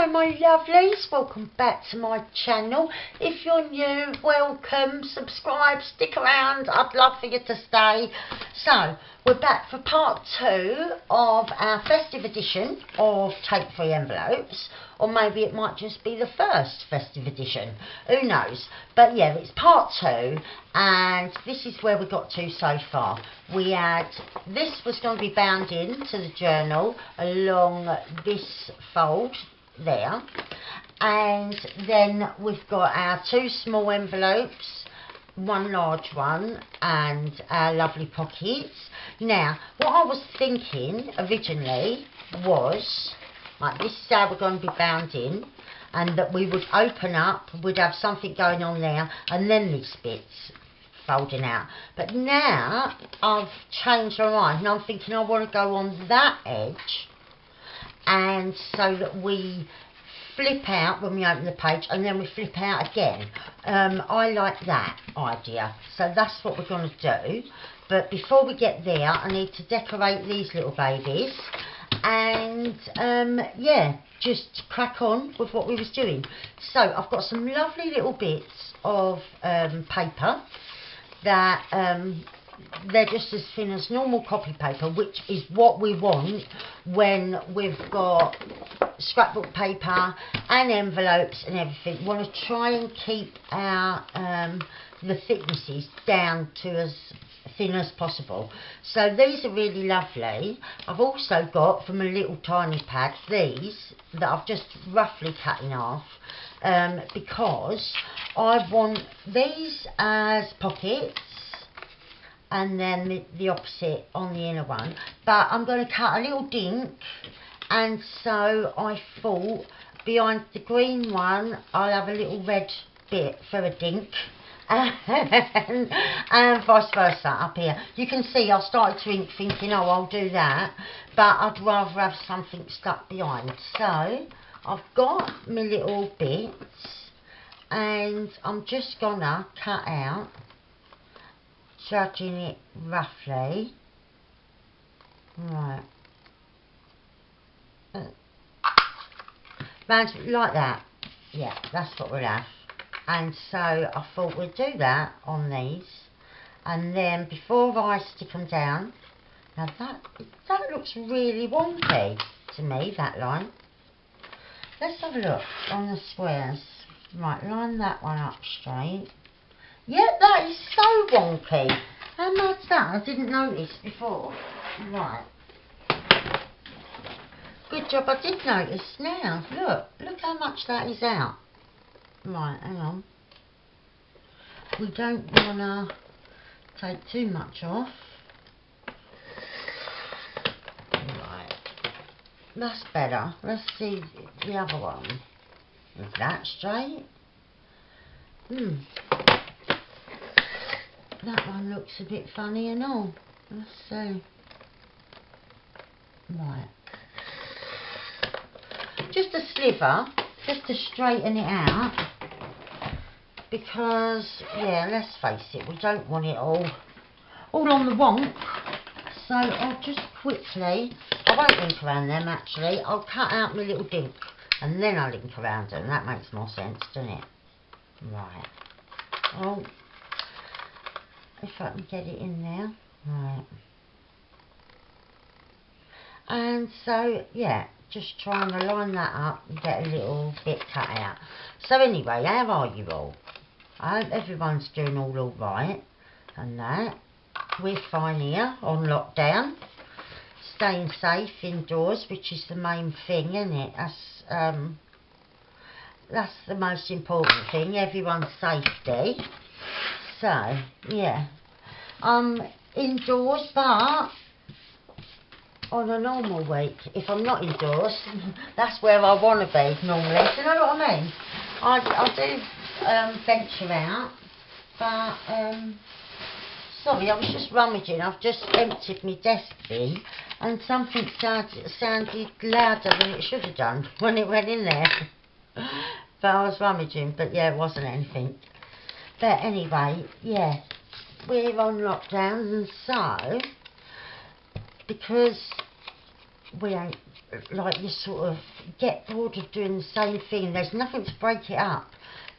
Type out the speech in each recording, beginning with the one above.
Hello my lovelies, welcome back to my channel. If you're new, welcome, subscribe, stick around, I'd love for you to stay. So, we're back for part 2 of our festive edition of take-free envelopes, or maybe it might just be the first festive edition, who knows. But yeah, it's part 2, and this is where we got to so far. We had, this was going to be bound into the journal along this fold there, and then we've got our 2 small envelopes, 1 large one, and our lovely pockets. Now what I was thinking originally was, like, this is how we're going to be bound in, and that we would open up, we'd have something going on there, and then this bit's folding out. But now I've changed my mind and I'm thinking I want to go on that edge, and so that we flip out when we open the page and then we flip out again. I like that idea, so that's what we're going to do. But before we get there, I need to decorate these little babies, and yeah, just crack on with what we was doing. So I've got some lovely little bits of paper that they're just as thin as normal copy paper, which is what we want when we've got scrapbook paper and envelopes and everything. We want to try and keep our the thicknesses down to as thin as possible. So these are really lovely. I've also got, from a little tiny pad, these that I've just roughly cut in half, because I want these as pockets, and then the opposite on the inner one. But I'm going to cut a little dink, and so I thought behind the green one I'll have a little red bit for a dink, and vice versa up here. You can see I started to ink thinking, oh, I'll do that, but I'd rather have something stuck behind. So I've got my little bits, and I'm just gonna cut out, judging it roughly. Right, like that. Yeah, that's what we'll have. And so I thought we'd do that on these, and then before I stick them down, now that looks really wonky to me, that line. Let's have a look on the squares. Right, line that one up straight. Yeah, that is so wonky. How mad's that? I didn't notice before. Right. Good job I did notice now. Look how much that is out. Right, hang on. We don't want to take too much off. Right. That's better. Let's see the other one. Is that straight? That one looks a bit funny and all. Let's see. Right. Just a sliver, just to straighten it out. Because, yeah, let's face it, we don't want it all on the wonk. So I'll just quickly, I won't link around them actually, I'll cut out my little dink and then I'll link around them. That makes more sense, doesn't it? Right. Oh, if I can get it in there. Right. And so, yeah, just trying to line that up and get a little bit cut out. So anyway, how are you all? I hope everyone's doing all right and that. We're fine here on lockdown, staying safe indoors, which is the main thing, isn't it? That's the most important thing, everyone's safety. So yeah, I'm indoors, but on a normal week, if I'm not indoors, that's where I want to be normally. Do you know what I mean? I do venture out, but sorry, I was just rummaging. I've just emptied my desk bin, and something sounded louder than it should have done when it went in there. But I was rummaging, but yeah, it wasn't anything. But anyway, yeah, we're on lockdown, and so because we ain't, like, you sort of get bored of doing the same thing. There's nothing to break it up.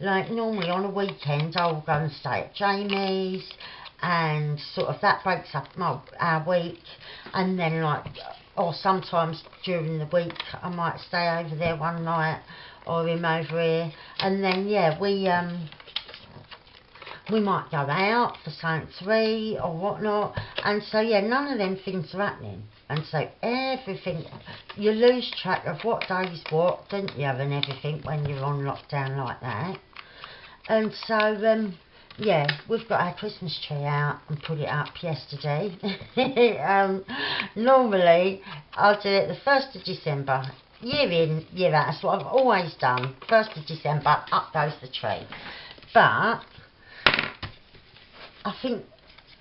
Like, normally on a weekend I'll go and stay at Jamie's, and sort of that breaks up our week, and then, like, or sometimes during the week I might stay over there one night, or him over here, and then, yeah, we might go out for something to eat or whatnot, and so, yeah, none of them things are happening, and so everything, you lose track of what day's what, don't you, and everything when you're on lockdown like that. And so, yeah, we've got our Christmas tree out and put it up yesterday. Normally I'll do it the 1st of December, year in, year out. That's what I've always done. 1st of December, up goes the tree. But I think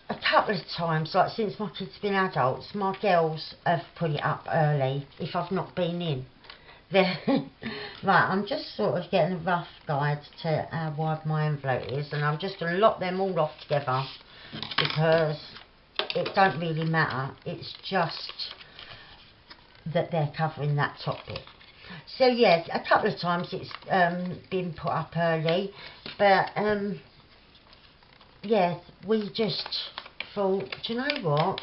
a couple of times, like since my kids have been adults, my girls have put it up early if I've not been in. Right, I'm just sort of getting a rough guide to how wide my envelope is, and I'm just going to lock them all off together, because it don't really matter, it's just that they're covering that top bit. So yeah, a couple of times it's been put up early, but yeah, we just thought, do you know what,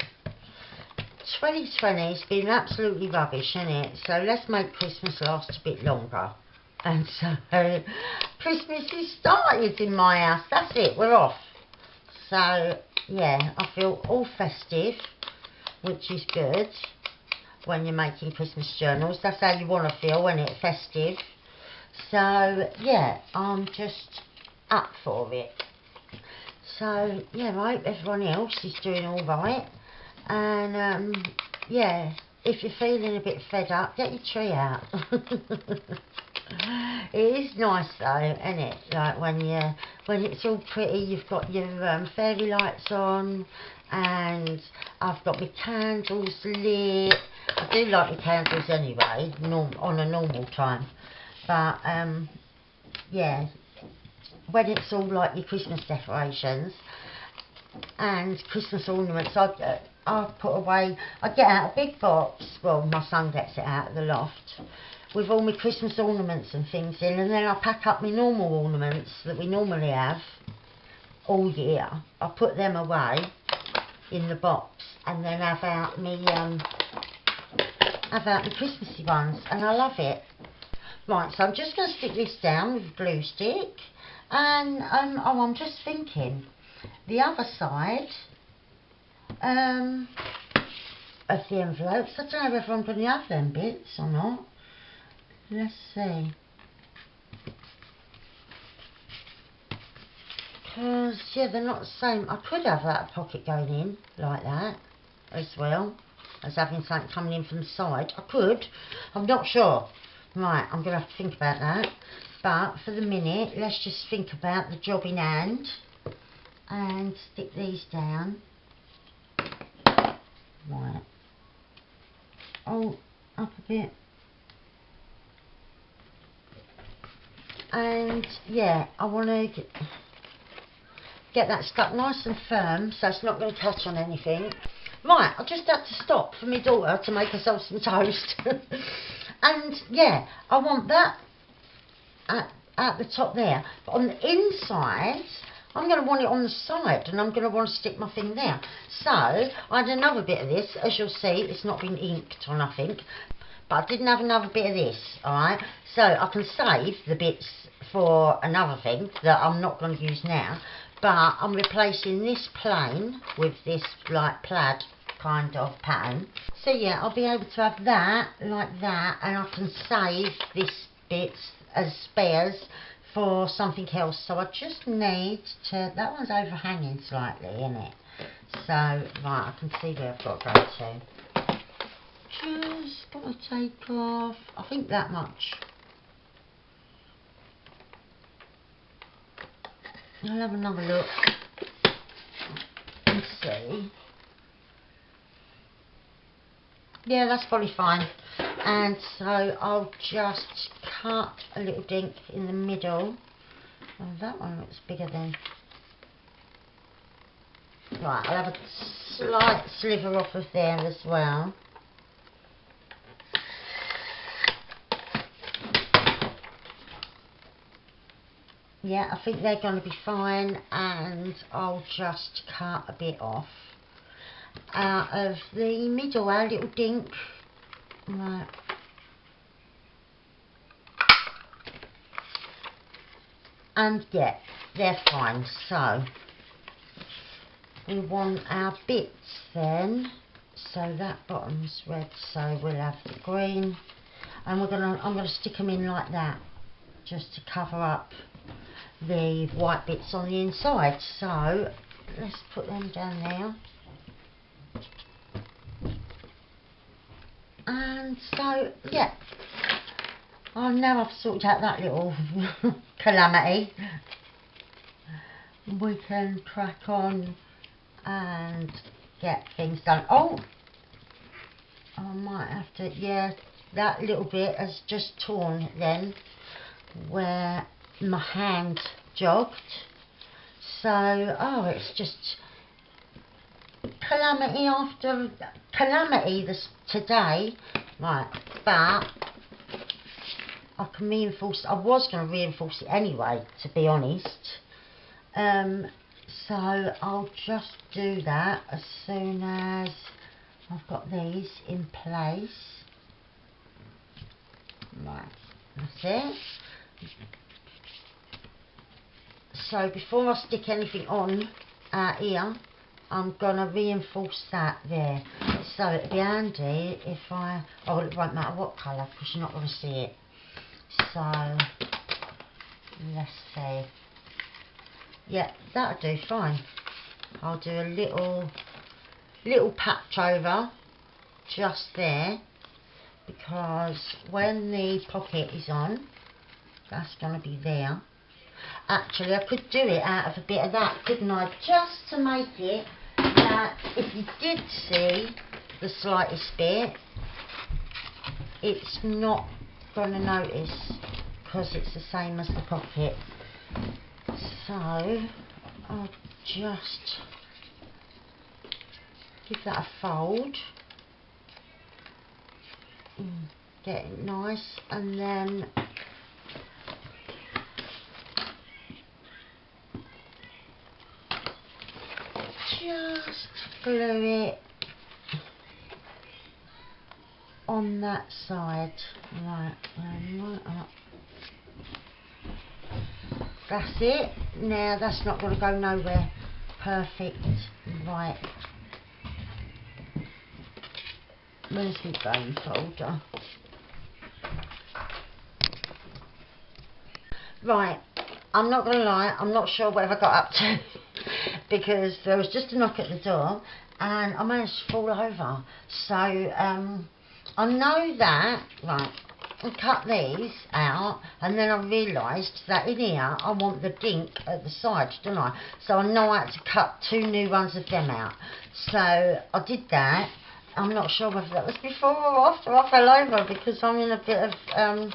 2020 has been absolutely rubbish, isn't it? So let's make Christmas last a bit longer. And so Christmas is started in my house. That's it, we're off. So yeah, I feel all festive, which is good when you're making Christmas journals. That's how you want to feel, when it's festive. So yeah, I'm just up for it. So yeah, I hope everyone else is doing all right. And yeah, if you're feeling a bit fed up, get your tree out. It is nice though, isn't it? Like when it's all pretty, you've got your fairy lights on, and I've got my candles lit. I do like my candles anyway, on a normal time. But yeah, when it's all like your Christmas decorations and Christmas ornaments, I put away, I get out a big box, well, my son gets it out of the loft, with all my Christmas ornaments and things in, and then I pack up my normal ornaments that we normally have all year. I put them away in the box, and then have out my Christmassy ones, and I love it. Right, so I'm just going to stick this down with a glue stick, and oh, I'm just thinking, the other side of the envelopes, I don't know whether I'm going to have them bits or not. Let's see. Because, yeah, they're not the same. I could have that pocket going in like that as well as having something coming in from the side. I could. I'm not sure. Right, I'm going to have to think about that. But for the minute, let's just think about the job in hand and stick these down. Right. Oh, up a bit. And yeah, I want to get that stuck nice and firm so it's not going to catch on anything. Right, I just had to stop for my daughter to make herself some toast. And yeah, I want that at the top there. But on the inside, I'm going to want it on the side, and I'm going to want to stick my thing there. So I had another bit of this. As you'll see, it's not been inked or nothing, but I didn't have another bit of this, alright? So I can save the bits for another thing that I'm not going to use now, but I'm replacing this plain with this like plaid kind of pattern. So yeah, I'll be able to have that like that, and I can save this bits as spares for something else. So I just need to, that one's overhanging slightly, isn't it? So right, I can see where I've got to go to. Just got to take off, I think that much. I'll have another look and see. Yeah, that's probably fine. And so I'll just cut a little dink in the middle. Oh, that one looks bigger then. Right, I'll have a slight sliver off of there as well. yeah, I think they're going to be fine, and I'll just cut a bit off out of the middle, our little dink. Right. And yeah, they're fine. So we want our bits then. So that bottom's red, so we'll have the green, and I'm gonna stick them in like that, just to cover up the white bits on the inside. So let's put them down there. And so yeah, now I've sorted out that little calamity, we can crack on and get things done. Oh, I might have to, yeah, that little bit has just torn then where my hand jogged. So, oh, it's just calamity after calamity today. Right, but I can reinforce, I was going to reinforce it anyway, to be honest. So I'll just do that as soon as I've got these in place. Right, that's it. So before I stick anything on here, I'm going to reinforce that there. So it'll be handy if oh, it won't matter what colour, because you're not going to see it. So let's see. Yeah, that'll do fine. I'll do a little patch over just there, because when the pocket is on, that's going to be there. Actually, I could do it out of a bit of that, couldn't I? Just to make it that if you did see the slightest bit, it's not going to notice, because it's the same as the pocket. So I'll just give that a fold, get it nice, and then just glue it on that side, right up. That's it. Now that's not going to go nowhere. Perfect. Right. Where's my bone folder? Right. I'm not going to lie, I'm not sure what I got up to because there was just a knock at the door and I managed to fall over. So I know that, right, I cut these out, and then I realised that in here I want the dink at the side, don't I? So I know I had to cut 2 new ones of them out. So I did that. I'm not sure whether that was before or after I fell over, because I'm in a bit of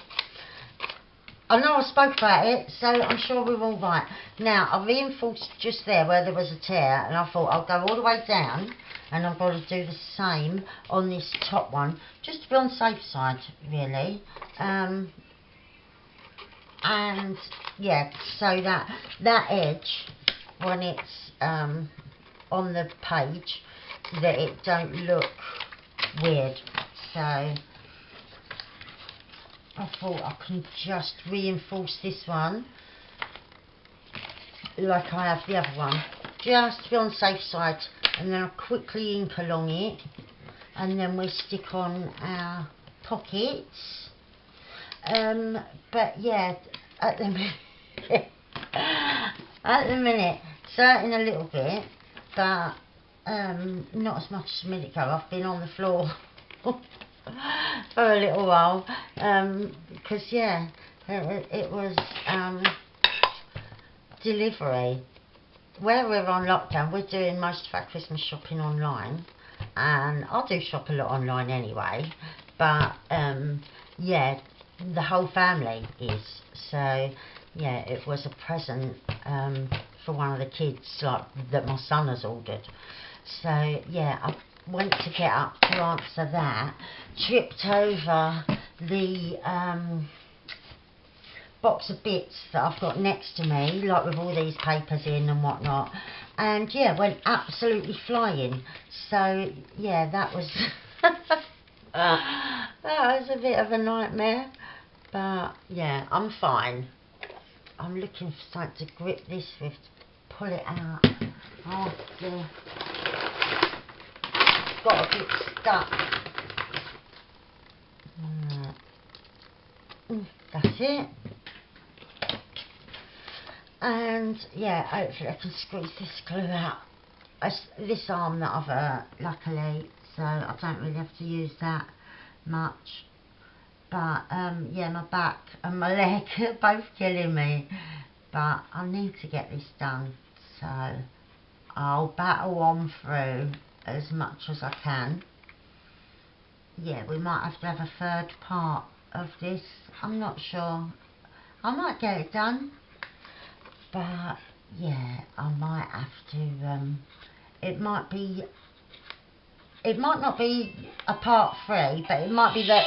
I know I spoke about it, so I'm sure we're all right. Now, I reinforced just there where there was a tear, and I thought I'll go all the way down, and I've got to do the same on this top one, just to be on the safe side, really. And, yeah, so that edge, when it's on the page, that it don't look weird. So I thought I can just reinforce this one like I have the other one, just to be on the safe side, and then I'll quickly ink along it, and then we'll stick on our pockets. But yeah, at the minute, certain a little bit, but not as much as a minute ago. I've been on the floor for a little while, because yeah, it was delivery. Where we're on lockdown, we're doing most of our Christmas shopping online, and I do shop a lot online anyway, but yeah, the whole family is, so yeah, it was a present for one of the kids, like, that my son has ordered. So yeah, I went to get up to answer that, tripped over the box of bits that I've got next to me, like with all these papers in and whatnot, and yeah, went absolutely flying. So yeah, that was that was a bit of a nightmare, but yeah, I'm fine. I'm looking for something to grip this with, to pull it out. Oh dear, got a bit stuck. That's it. And yeah, hopefully I can squeeze this glue out. This arm that I've hurt, luckily, so I don't really have to use that much. But yeah, my back and my leg are both killing me. But I need to get this done, so I'll battle on through as much as I can. Yeah, we might have to have a third part of this. I'm not sure. I might get it done. But yeah, I might have to, it might not be a part 3, but it might be that,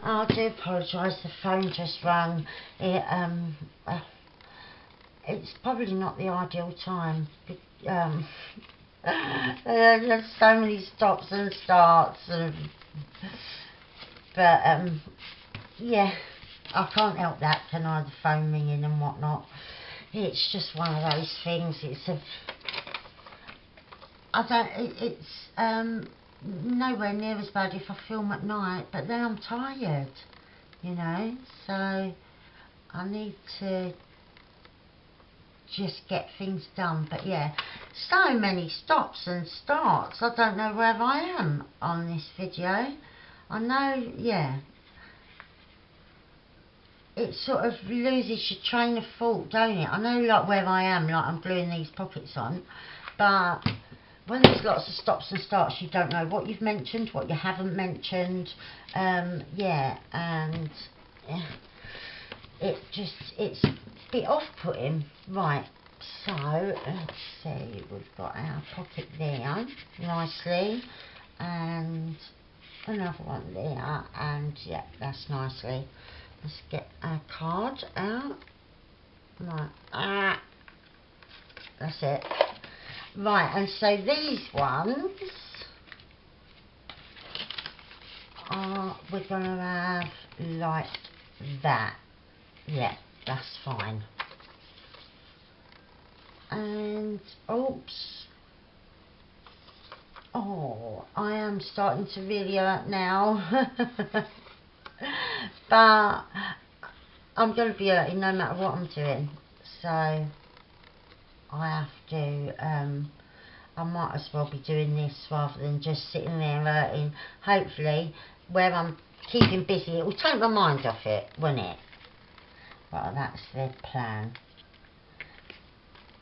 I do apologise, the phone just rang. It's probably not the ideal time. There's so many stops and starts, but yeah, I can't help that, can I? The phone ringing and whatnot. It's just one of those things. It's nowhere near as bad if I film at night, but then I'm tired, you know, so I need to just get things done. But yeah, so many stops and starts. I don't know where I am on this video. I know, yeah, it sort of loses your train of thought, don't it? I know, like, where I am, like I'm gluing these pockets on, but when there's lots of stops and starts, you don't know what you've mentioned, what you haven't mentioned. Yeah, and yeah, it's a bit off-putting. Right, so let's see, we've got our pocket there nicely, and another one there, and yeah, that's nicely. Let's get our card out. Right, that's it. Right, and so these ones we're going to have like that. Yeah, that's fine. And oops, oh, I am starting to really hurt now. But I'm going to be hurting no matter what I'm doing, so I have to, I might as well be doing this rather than just sitting there hurting. Hopefully, where I'm keeping busy, it will take my mind off it, won't it? Well, that's the plan.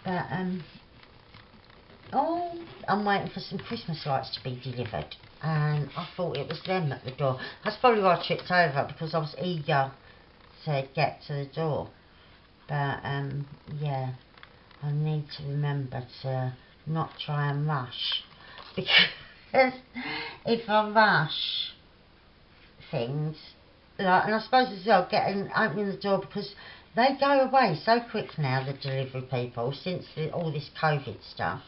But, oh, I'm waiting for some Christmas lights to be delivered, and I thought it was them at the door. That's probably why I tripped over, because I was eager to get to the door. But yeah, I need to remember to not try and rush, because if I rush things, like, and I suppose as well opening the door, because they go away so quick now, the delivery people, since all this COVID stuff.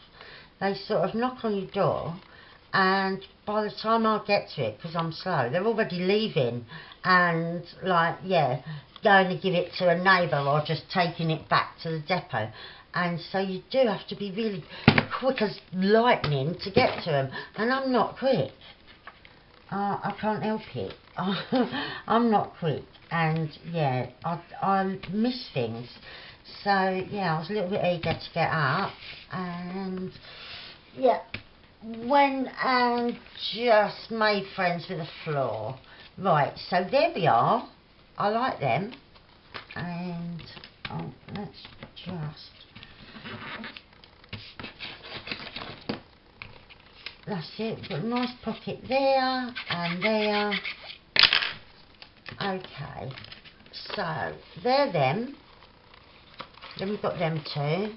They sort of knock on your door, and by the time I get to it, because I'm slow, they're already leaving, and like, yeah, going to give it to a neighbour or just taking it back to the depot. And so you do have to be really quick as lightning to get to them, and I'm not quick. I can't help it. I'm not quick, and yeah, I miss things. So yeah, I was a little bit eager to get up, and yeah, went and just made friends with the floor. Right, so there we are. I like them, and let's just, that's it. Got a nice pocket there and there. Okay, so they're them. Then we've got them two,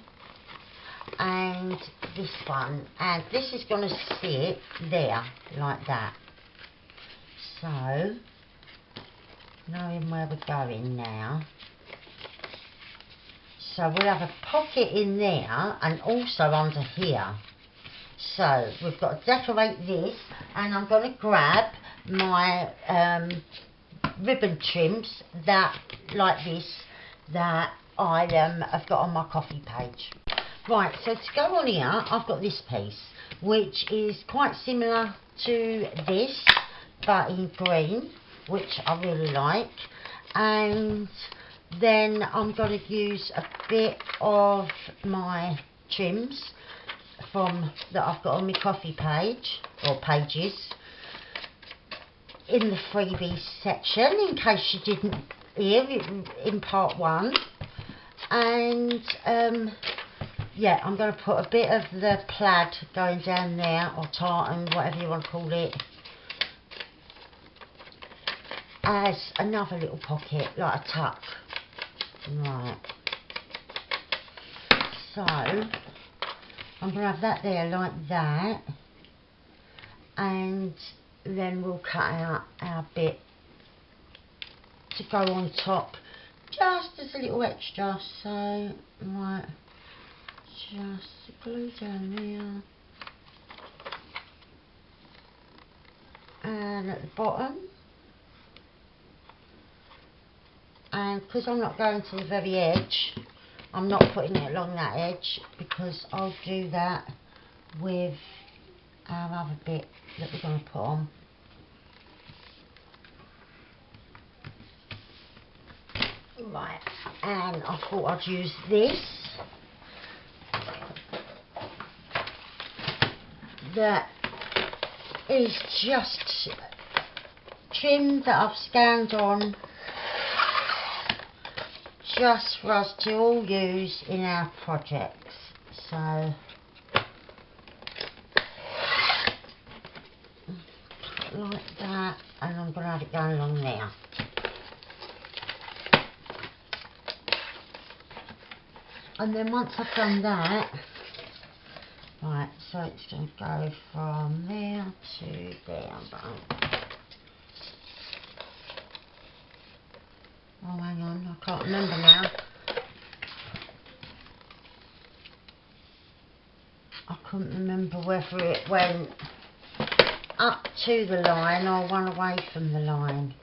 and this one, and this is going to sit there like that. So knowing where we're going now. So we'll have a pocket in there and also under here. So we've got to decorate this, and I'm going to grab my ribbon trims that like this that I have got on my coffee page. Right, so to go on here I've got this piece which is quite similar to this but in green, which I really like, and then I'm going to use a bit of my trims from that I've got on my coffee page or pages in the freebies section, in case you didn't hear in part 1. And yeah, I'm going to put a bit of the plaid going down there, or tartan, whatever you want to call it, as another little pocket, like a tuck. Right, so I'm going to have that there like that, and then we'll cut out our bit to go on top just as a little extra. So right, just glue down there and at the bottom, and because I'm not going to the very edge, I'm not putting it along that edge, because I'll do that with our other bit that we're going to put on. Right, and I thought I'd use this. That is just trim that I've scanned on, just for us to all use in our projects. So like that, and I'm going to have it going along there. And then once I've done that, right, so it's going to go from there to there. Oh, hang on, I can't remember now. I couldn't remember whether it went up to the line or one away from the line.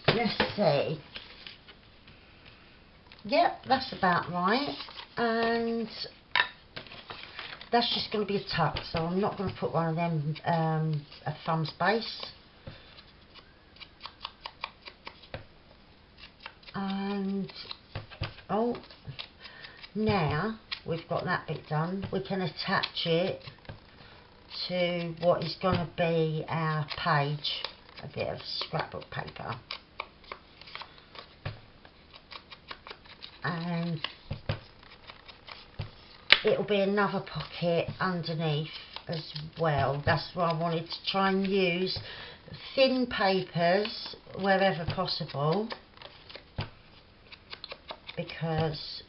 Let's see. Yep, that's about right. And that's just going to be a tuck, so I'm not going to put one of them a thumb space. And oh, now we've got that bit done, we can attach it to what is going to be our page, a bit of scrapbook paper. And it'll be another pocket underneath as well. That's why I wanted to try and use thin papers wherever possible, because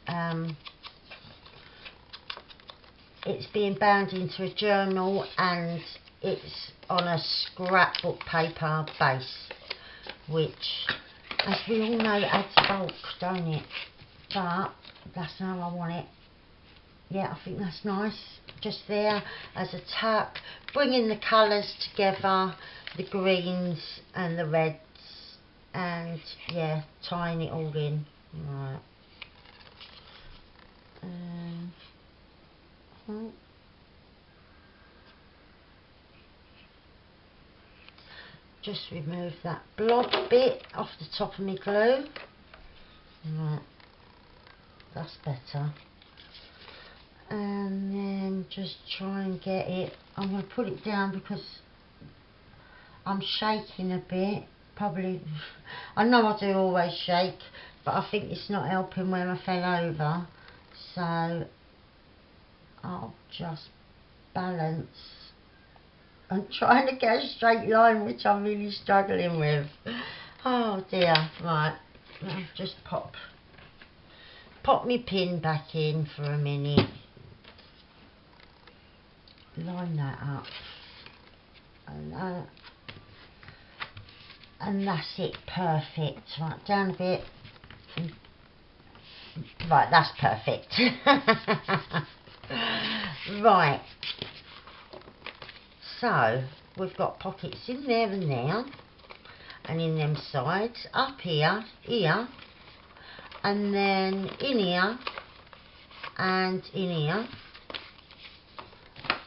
it's being bound into a journal and it's on a scrapbook paper base, which, as we all know, adds bulk, don't it? But that's how I want it. Yeah, I think that's nice, just there as a tuck, bringing the colours together, the greens and the reds, and yeah, tying it all in. Right. Just remove that blob bit off the top of my glue. Right, that's better. And then just try and get it. I'm going to put it down because I'm shaking a bit. Probably, I know I do always shake, but I think it's not helping when I fell over. So I'll just balance and trying to get a straight line, which I'm really struggling with. Oh dear. Right, I'll just pop my pin back in for a minute. Line that up. and that's it, perfect. Right, down a bit. Right, that's perfect. Right, so we've got pockets in there and there, and in them sides, up here, here, and then in here, and in here,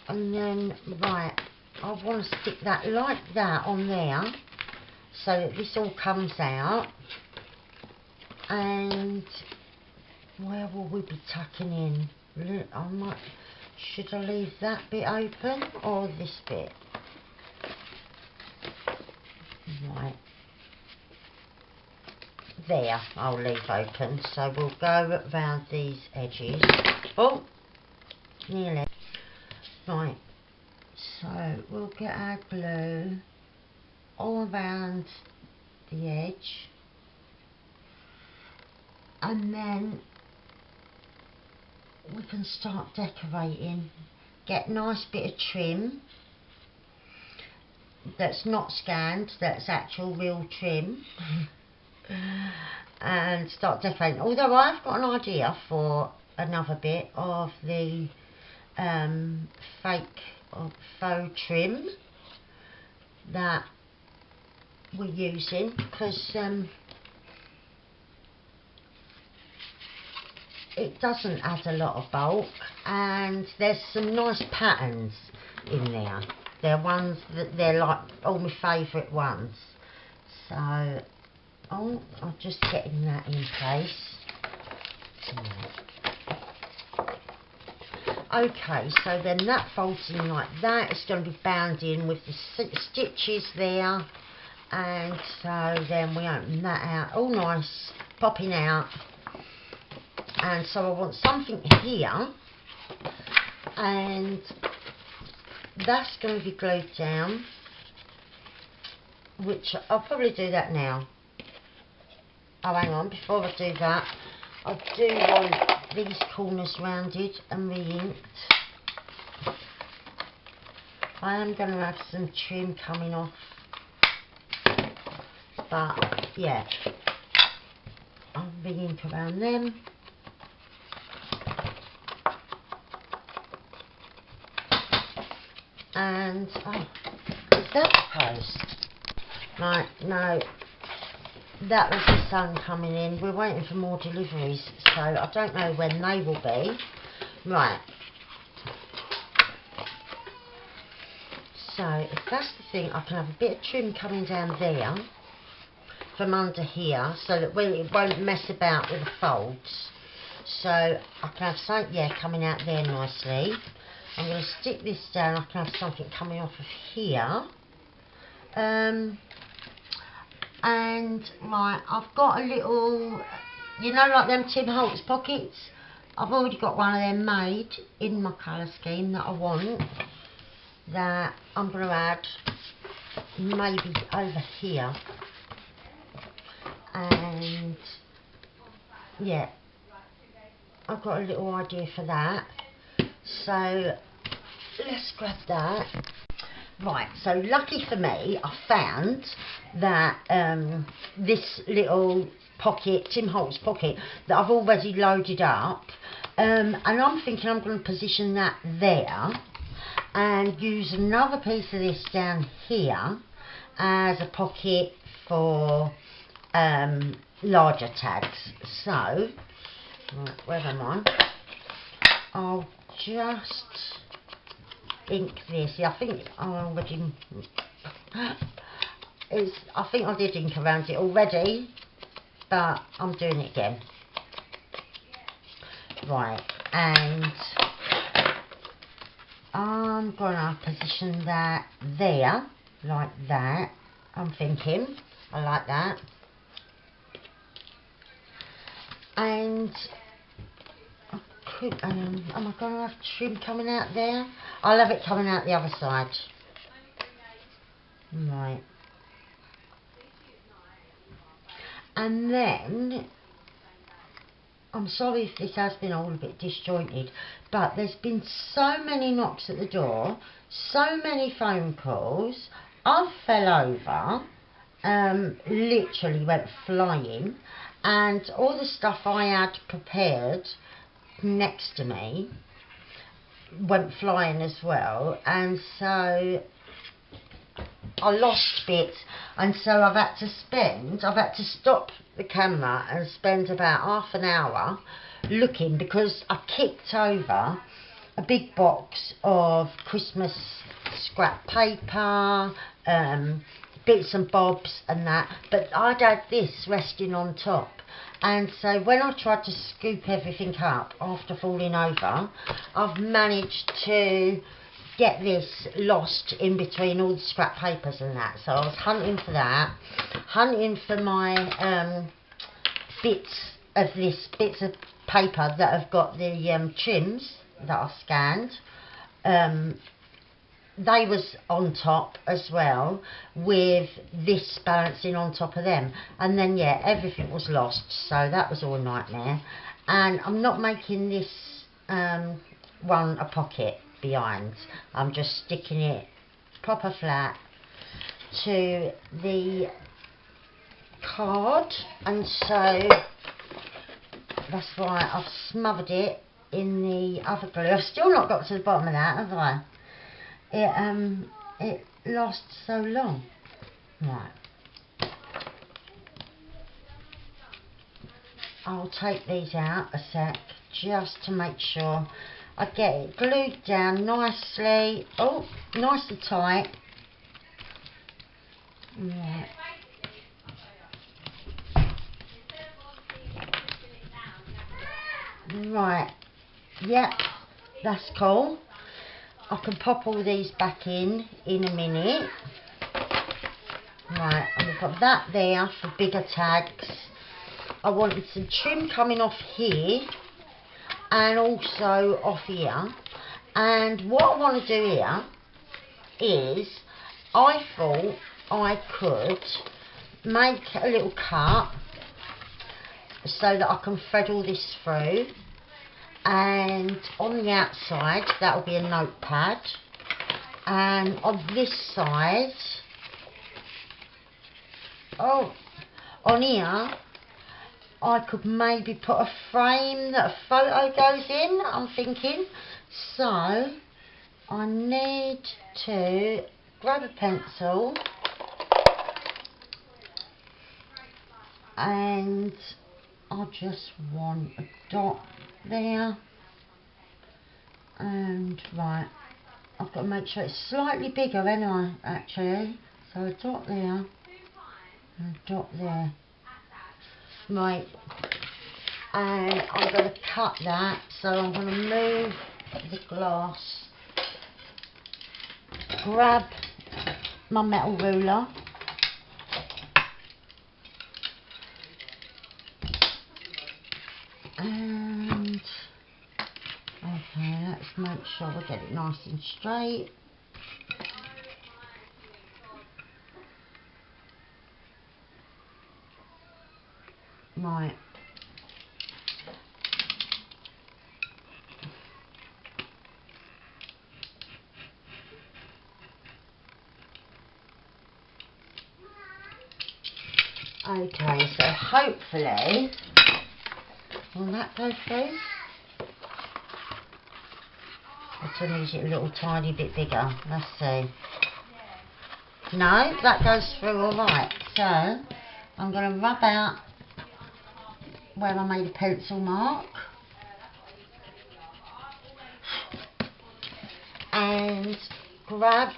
and then, right, I want to stick that like that on there, so that this all comes out. And where will we be tucking in? Should I leave that bit open or this bit? Right, there, I'll leave open. So we'll go around these edges. Oh, nearly. Right, so we'll get our glue all around the edge, and then we can start decorating. Get a nice bit of trim that's not scanned, that's actual real trim, and start decorating. Although I've got an idea for another bit of the fake or faux trim that we're using, because it doesn't add a lot of bulk, and there's some nice patterns in there. They're ones that they're like all my favourite ones. So, oh, I'm just getting that in place. Okay, so then that folds in like that. It's going to be bound in with the stitches there, and so then we open that out, all nice, popping out. And so I want something here, and that's going to be glued down, which I'll probably do that now. Oh, hang on, before I do that, I do want these corners rounded and re-inked. I am going to have some trim coming off, but yeah, I'll re-ink around them. And, oh, is that the post? Right, no, that was the sun coming in. We're waiting for more deliveries, so I don't know when they will be. Right. So, if that's the thing, I can have a bit of trim coming down there from under here, so that it won't mess about with the folds. So, I can have something, yeah, coming out there nicely. I'm going to stick this down. I can have something coming off of here. And right, I've got a little, you know, like them Tim Holtz pockets. I've already got one of them made in my colour scheme that I want, that I'm going to add maybe over here. And yeah, I've got a little idea for that. So let's grab that. Right, so lucky for me, I found that this little pocket, Tim Holtz pocket, that I've already loaded up, and I'm thinking I'm going to position that there and use another piece of this down here as a pocket for larger tags. So, right, where am I? I'll just ink this. Yeah, I think I already. I think I did ink around it already, but I'm doing it again. Right, and I'm gonna position that there, like that. I'm thinking, I like that. And am I going to have trim coming out there? I'll have it coming out the other side. Right. And then I'm sorry if this has been all a bit disjointed, but there's been so many knocks at the door, so many phone calls. I fell over, literally went flying, and all the stuff I had prepared next to me went flying as well, and so I lost bits, and so I've had to stop the camera and spend about half an hour looking, because I kicked over a big box of Christmas scrap paper, bits and bobs and that, but I'd had this resting on top, and so when I tried to scoop everything up after falling over, I've managed to get this lost in between all the scrap papers and that. So I was hunting for that, hunting for my bits of paper that have got the trims that I scanned. They was on top as well, with this balancing on top of them, and then yeah, everything was lost, so that was all a nightmare. And I'm not making this one a pocket behind, I'm just sticking it proper flat to the card, and so that's why I've smothered it in the other glue. I've still not got to the bottom of that, have I? It lasts so long. Right, I'll take these out a sec just to make sure I get it glued down nicely. Oh, nice and tight. Right. Right, yep, that's cool. I can pop all these back in a minute. Right, and we've got that there for bigger tags. I wanted some trim coming off here and also off here. And what I want to do here is, I thought I could make a little cut so that I can thread all this through, and on the outside that will be a notepad, and on this side, on here I could maybe put a frame that a photo goes in, I'm thinking. So I need to grab a pencil and I just want a dot there, and right, I've got to make sure it's slightly bigger, haven't I, actually? So a dot there and a dot there. Right, and I'm going to cut that, so I'm going to move the glass, grab my metal ruler, and okay, let's make sure we get it nice and straight. Right, okay, so hopefully, will that go through? Let's make it a little tiny bit bigger, let's see. No, that goes through alright, so I'm going to rub out where I made a pencil mark, and grab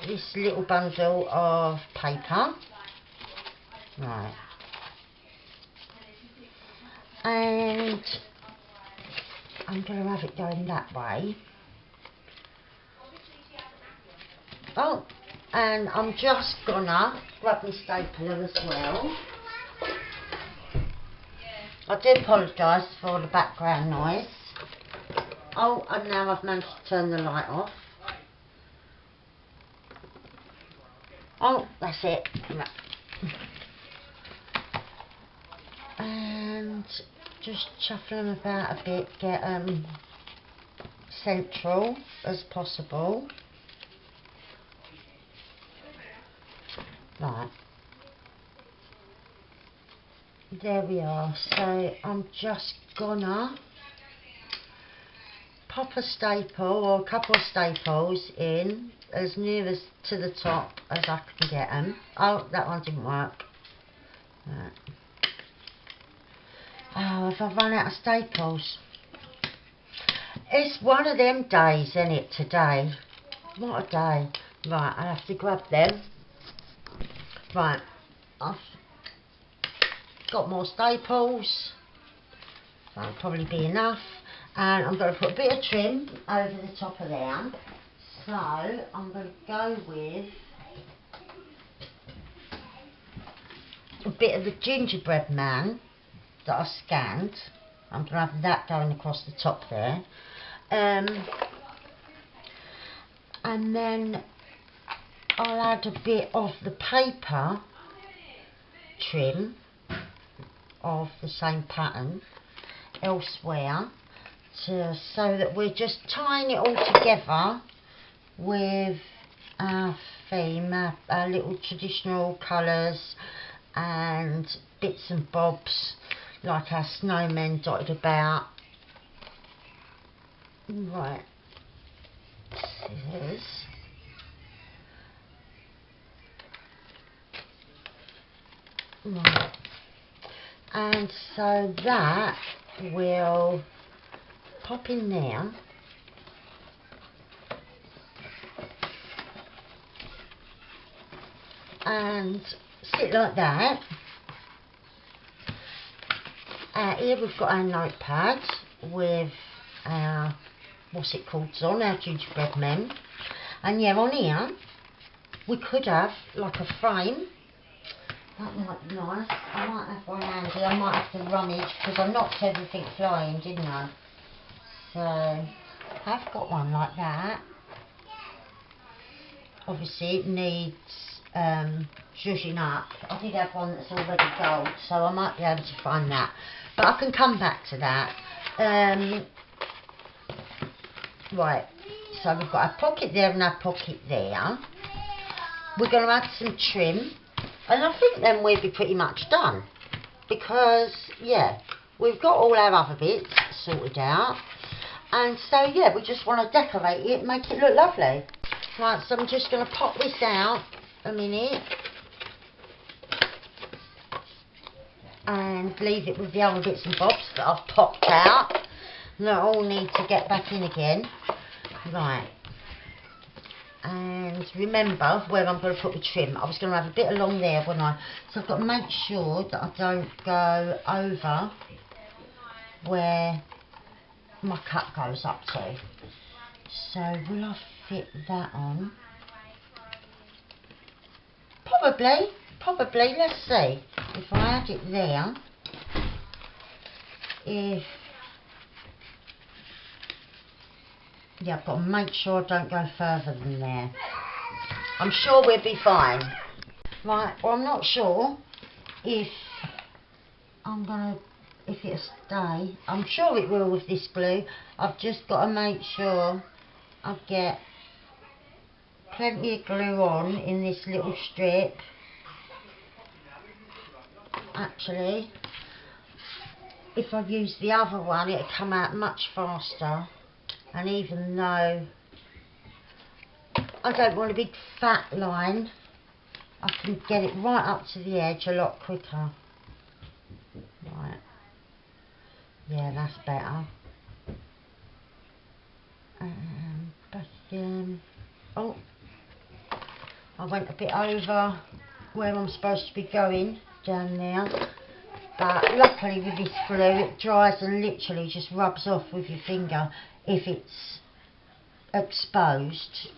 this little bundle of paper. Right, and I'm going to have it going that way. Oh, and I'm just gonna grab my stapler as well. I do apologise for the background noise. Oh, and now I've managed to turn the light off. Oh, that's it. And just shuffle them about a bit, get central as possible. Right. There we are. So I'm just gonna pop a staple or a couple of staples in as near as to the top as I can get them. Oh, that one didn't work. Right. Oh, have I run out of staples? It's one of them days, isn't it, today? What a day. Right, I have to grab them. Right, I've got more staples. That'll probably be enough. And I'm going to put a bit of trim over the top of there. So I'm going to go with a bit of the gingerbread man that I scanned. I'm going to have that going across the top there. And then I'll add a bit of the paper trim of the same pattern elsewhere, so that we're just tying it all together with our theme, our little traditional colours and bits and bobs like our snowmen dotted about. Right, scissors. Right, and so that will pop in there. And sit like that. Here we've got our notepad with our, what's it called, on our gingerbread men. And yeah, on here we could have like a frame. That might be nice. I might have one handy. I might have to rummage because I knocked everything flying, didn't I? So I've got one like that. Obviously it needs zhuzhing up. I did have one that's already gold, so I might be able to find that. But I can come back to that. Right, so we've got our pocket there and our pocket there. We're going to add some trim. And I think then we'll be pretty much done. Because, yeah, we've got all our other bits sorted out. And so, yeah, we just want to decorate it and make it look lovely. Right, so I'm just going to pop this out a minute. And leave it with the other bits and bobs that I've popped out. And they all need to get back in again. Right. And remember where I'm going to put the trim. I was going to have a bit along there, wouldn't I? So I've got to make sure that I don't go over where my cut goes up to. So will I fit that on? Probably, let's see. If I add it there, yeah, I've got to make sure I don't go further than there. I'm sure we'll be fine. Right, well I'm not sure if it'll stay. I'm sure it will with this glue. I've just got to make sure I get plenty of glue on in this little strip. Actually, if I use the other one it'll come out much faster. And even though I don't want a big fat line, I can get it right up to the edge a lot quicker. Right. Yeah, that's better. Oh, I went a bit over where I'm supposed to be going down there. But luckily with this glue it dries and literally just rubs off with your finger if it's exposed.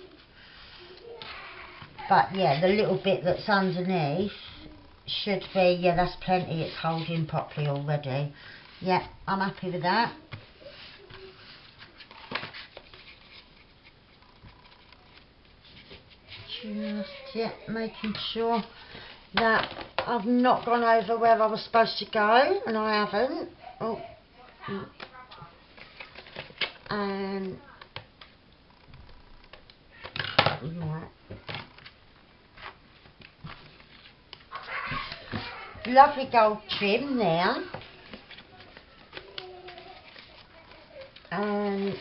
But yeah, the little bit that's underneath should be, yeah, that's plenty. It's holding properly already. Yeah, I'm happy with that. Just, yeah, making sure that I've not gone over where I was supposed to go, and I haven't. Oh, And right. Lovely gold trim there, and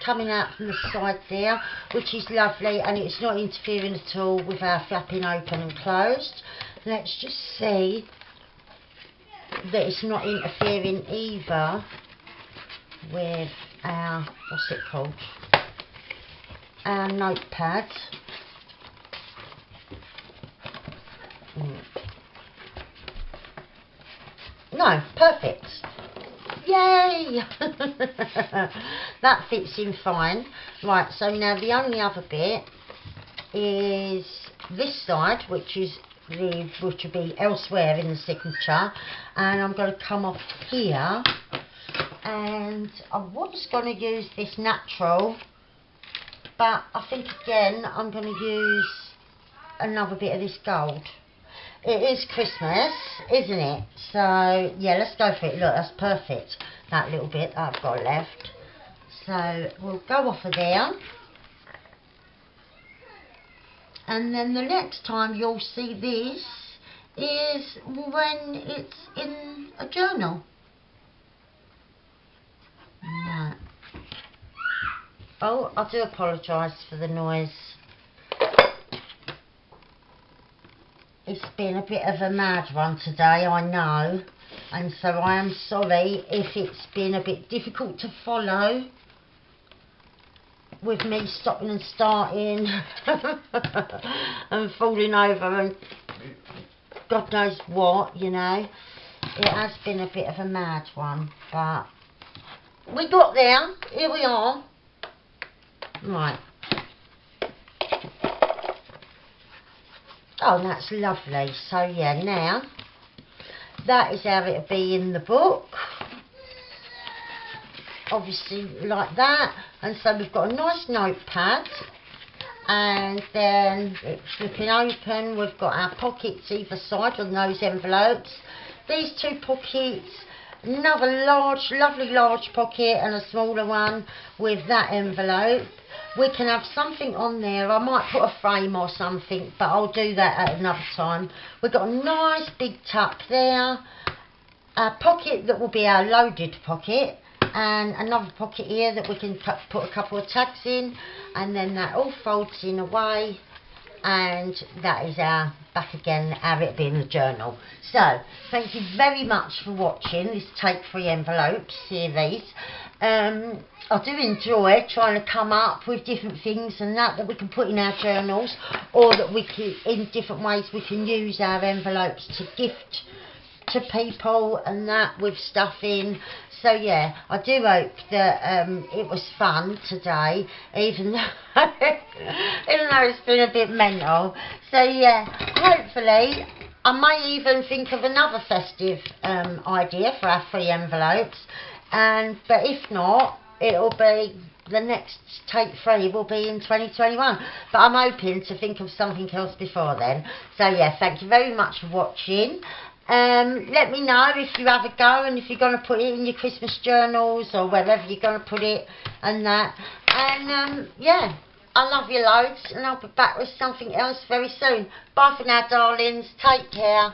coming out from the side there, which is lovely, and it's not interfering at all with our flapping open and closed. Let's just see that it's not interfering either with our, what's it called, our notepad. No, perfect. Yay! That fits in fine. Right, so now the only other bit is this side, which would be elsewhere in the signature, and I'm going to come off here, and I was going to use this natural, but I think again I'm going to use another bit of this gold. It is Christmas, isn't it? So yeah, let's go for it. Look, that's perfect, that little bit that I've got left. So we'll go off of there, and then the next time you'll see this is when it's in a journal. Right. Oh, I do apologise for the noise. It's been a bit of a mad one today, I know, and so I am sorry if it's been a bit difficult to follow with me stopping and starting and falling over and God knows what, you know. It has been a bit of a mad one, but we got there. Here we are. Right. Oh, that's lovely. So yeah, now that is how it'll be in the book, obviously like that. And so we've got a nice notepad, and then it's flipping open, we've got our pockets either side on those envelopes, these two pockets, another large, lovely large pocket, and a smaller one with that envelope. We can have something on there. I might put a frame or something, but I'll do that at another time. We've got a nice big tuck there, a pocket that will be our loaded pocket, and another pocket here that we can put a couple of tags in, and then that all folds in away, and that is our back again, how it'll be in the journal. So thank you very much for watching this Take 3 envelopes series. I do enjoy trying to come up with different things and that we can put in our journals, or that we can, in different ways we can use our envelopes to gift to people and that, with stuff in. So yeah, I do hope that it was fun today, even though it's been a bit mental. So yeah, hopefully I may even think of another festive idea for our 3 envelopes, but if not, it'll be the next Take 3 will be in 2021, but I'm hoping to think of something else before then. So yeah, thank you very much for watching. Let me know if you have a go, and if you're going to put it in your Christmas journals or wherever you're going to put it and that. And yeah, I love you loads, and I'll be back with something else very soon. Bye for now, darlings. Take care.